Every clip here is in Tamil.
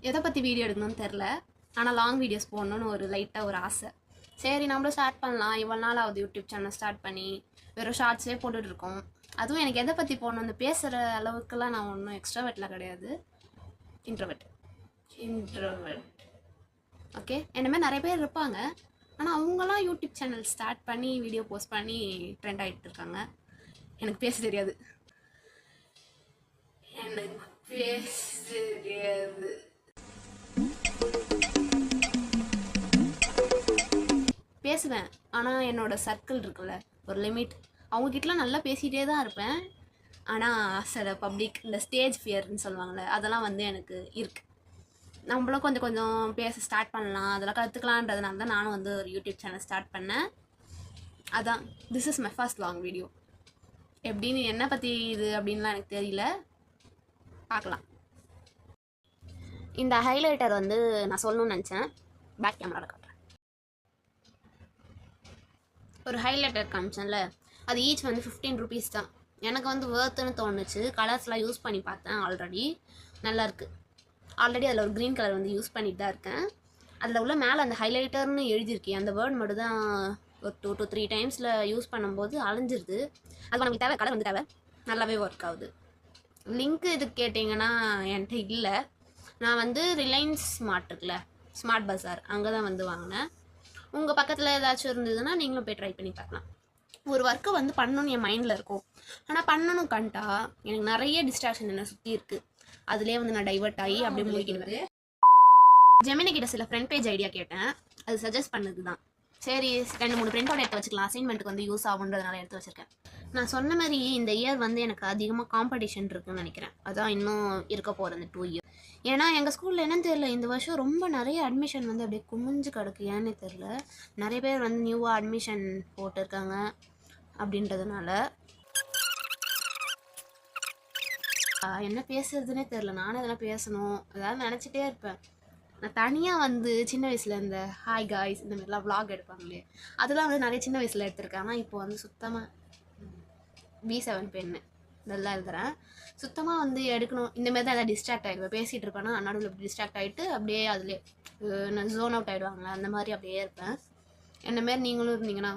எதை பற்றி வீடியோ எடுக்கணும்னு தெரில. ஆனால் லாங் வீடியோஸ் போடணுன்னு ஒரு லைட்டாக ஒரு ஆசை. சரி நம்மளும் ஸ்டார்ட் பண்ணலாம். இவ்வளோ நாள் ஆகுது யூடியூப் சேனல் ஸ்டார்ட் பண்ணி, வெறும் ஷார்ட்ஸே போட்டுட்ருக்கோம். அதுவும் எனக்கு எதை பற்றி போடணும், அந்த பேசுகிற அளவுக்குலாம் நான் ஒன்றும் எக்ஸ்ட்ராவெட்டில் கிடையாது, இன்ட்ரோவெட். ஓகே, என்ன மாதிரி நிறைய பேர் இருப்பாங்க. ஆனால் அவங்களாம் யூடியூப் சேனல் ஸ்டார்ட் பண்ணி வீடியோ போஸ்ட் பண்ணி ட்ரெண்ட் ஆகிட்டு இருக்காங்க. எனக்கு பேச தெரியாது. பேசுவேன், ஆனால் என்னோட சர்க்கிள் இருக்குல்ல, ஒரு லிமிட். அவங்கக்கிட்டலாம் நல்லா பேசிகிட்டே தான் இருப்பேன். ஆனால் சில பப்ளிக் இந்த ஸ்டேஜ் ஃபியர்னு சொல்லுவாங்கள்ல, அதெல்லாம் வந்து எனக்கு இருக்குது. நம்மளும் கொஞ்சம் கொஞ்சம் பேச ஸ்டார்ட் பண்ணலாம், அதெல்லாம் கற்றுக்கலான்றதுனால தான் நானும் வந்து ஒரு யூடியூப் சேனல் ஸ்டார்ட் பண்ணேன். அதான் this is my first long video. எப்படின்னு என்னை பற்றி இது அப்படின்லாம் எனக்கு தெரியல, பார்க்கலாம். இந்த ஹைலைட்டர் வந்து நான் சொல்லணும்னு நினச்சேன், பேக் கேமராவில் காட்டுறேன். ஒரு ஹைலைட்டர் காமிச்சேன்ல, அது ஈச் வந்து 15 ருபீஸ் தான். எனக்கு வந்து வேர்த்துன்னு தோணுச்சு. கலர்ஸ்லாம் யூஸ் பண்ணி பார்த்தேன், ஆல்ரெடி நல்லாயிருக்கு. ஆல்ரெடி அதில் ஒரு க்ரீன் கலர் வந்து யூஸ் பண்ணிட்டு தான் இருக்கேன். அதில் உள்ள மேலே அந்த ஹைலைட்டர்னு எழுதியிருக்கேன், அந்த வேர்ட் மட்டும் தான் ஒரு 2 to 3 டைம்ஸில் யூஸ் பண்ணும்போது அலைஞ்சிருது. அது நமக்கு தேவை, கலர் வந்து தேவை, நல்லாவே ஒர்க் ஆகுது. லிங்க்கு இதுக்கு கேட்டிங்கன்னா என்கிட்ட இல்லை. நான் வந்து ரிலையன்ஸ் ஸ்மார்ட் இருக்குல்ல, ஸ்மார்ட் பஸார், அங்கே தான் வந்து வாங்கினேன். உங்கள் பக்கத்தில் ஏதாச்சும் இருந்ததுன்னா நீங்களும் போய் ட்ரை பண்ணி பார்க்கலாம். ஒரு ஒர்க்கை வந்து பண்ணணும்னு என் மைண்டில் இருக்கும், ஆனால் பண்ணணும் கண்டா எனக்கு நிறைய டிஸ்ட்ராக்ஷன் என்னை சுற்றி இருக்குது. அதுலேயே வந்து நான் டைவர்ட் ஆகி அப்படியே முடிக்கிடுவேன். ஜெமினி கிட்ட சில ஃப்ரெண்ட் பேஜ் ஐடியா கேட்டேன், அது சஜஸ்ட் பண்ணது தான். சரி 2-3 பிரிண்டோட எடுத்து வச்சுக்கலாம், அசைன்மெண்ட்டுக்கு வந்து யூஸ் ஆகுன்றதுனால எடுத்து வச்சுருக்கேன். நான் சொன்ன மாதிரி இந்த இயர் வந்து எனக்கு அதிகமாக காம்படிஷன் இருக்குன்னு நினைக்கிறேன். அதான் இன்னும் இருக்க போகிற இந்த 2 இயர். ஏன்னா எங்கள் ஸ்கூலில் என்னன்னு தெரியல, இந்த வருஷம் ரொம்ப நிறைய அட்மிஷன் வந்து அப்படியே குமிஞ்சு கிடக்கு. ஏன்னே தெரில, நிறைய பேர் வந்து நியூவாக அட்மிஷன் போட்டிருக்காங்க. அப்படின்றதுனால என்ன பேசுறதுன்னே தெரில. நானும் இதெல்லாம் பேசணும் அதாவது நினச்சிட்டே இருப்பேன். நான் தனியாக வந்து சின்ன வயசில் இந்த ஹாய் காய்ஸ் இந்த மாதிரிலாம் விளாக் எடுப்பாங்களே, அதெல்லாம் வந்து நிறைய சின்ன வயசில் எடுத்திருக்கேன். ஆனால் இப்போ வந்து சுத்தமாக B7 பெண்ணு இதெல்லாம் எழுதுறேன். சுத்தமாக வந்து எடுக்கணும் இந்தமாரி தான் எதாவது டிஸ்ட்ராக்ட் ஆகிடுவேன். பேசிகிட்டு இருப்பேன்னா நடுவில் இப்படி டிஸ்ட்ராக்ட் ஆகிட்டு அப்படியே அதிலே நான் ஜோன் அவுட் ஆகிடுவாங்களே, அந்த மாதிரி அப்படியே இருப்பேன். என்னமாரி நீங்களும் இருந்தீங்கன்னா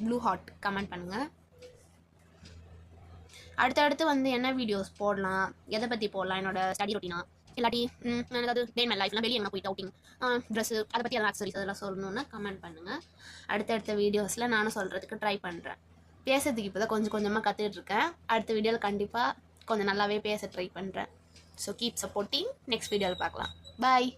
ப்ளூ ஹார்ட் கமெண்ட் பண்ணுங்கள். அடுத்தடுத்து வந்து என்ன வீடியோஸ் போடலாம், எதை பற்றி போடலாம், என்னோடய ஸ்டடி ரொட்டீனா இல்லாட்டி ஏதாவது டே மை லைஃப்லாம் வெளியே எங்கே போயிட்டு அவுட்டிங், ட்ரெஸ்ஸு, அதை பற்றி எல்லாம் ஆக்சரிஸ் அதெல்லாம் சொல்லணுன்னா கமெண்ட் பண்ணுங்கள். அடுத்தடுத்த வீடியோஸில் நானும் சொல்கிறதுக்கு ட்ரை பண்ணுறேன். பேசுறதுக்கு இப்போ தான் கொஞ்சம் கொஞ்சமாக கற்றுக்கிட்டு இருக்கேன். அடுத்த வீடியோவில் கண்டிப்பாக கொஞ்சம் நல்லாவே பேச ட்ரை பண்ணுறேன். So keep supporting. நெக்ஸ்ட் வீடியோவில் பார்க்கலாம். பாய்.